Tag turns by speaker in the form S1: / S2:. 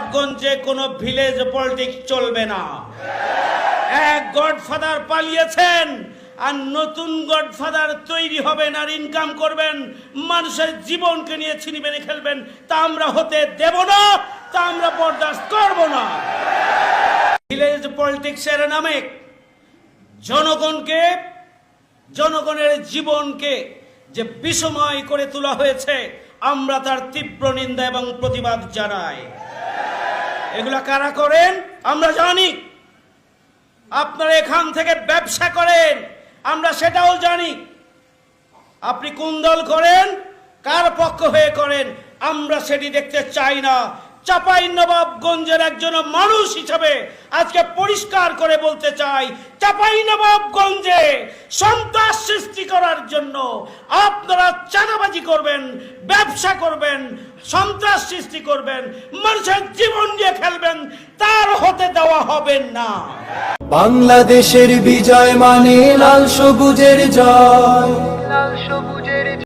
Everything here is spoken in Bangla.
S1: নবাবগঞ্জে কোনো ভিলেজ পলিটিক্স চলবে না। এক গডফাদার পালিয়েছেন, আর নতুন গডফাদার তৈরি হবেন আর ইনকাম করবেন, মানুষের জীবনকে নিয়ে ছিনিমিনি খেলবেন। তা আমরা হতে দেব না, তা আমরা বরদাস্ত করব না। ভিলেজ পলিটিক্সের নামে জনগণের জীবনকে যে বিষময় করে তোলা হয়েছে, আমরা তার তীব্র নিন্দা এবং প্রতিবাদ জানাই। এগুলা কারা করেন আমরা জানি। আপনারা এখান থেকে ব্যবসা করেন, আমরা সেটাও জানি। আপনি কোন দল করেন, কার পক্ষ হয়ে করেন, আমরা সেটি দেখতে চাই না। চাঁপাইনবাবগঞ্জের একজন মানুষ হিসেবে আজকে পরিষ্কার করে বলতে চাই, চাঁপাইনবাবগঞ্জে সন্ত্রাস সৃষ্টি করার জন্য আপনারা চাঁদাবাজি করবেন, ব্যবসা করবেন, সন্ত্রাস সৃষ্টি করবেন, মানুষের জীবন দিয়ে খেলবেন, তার হতে দেওয়া হবে না।
S2: বাংলাদেশের বিজয় মানে লাল সবুজের জয়।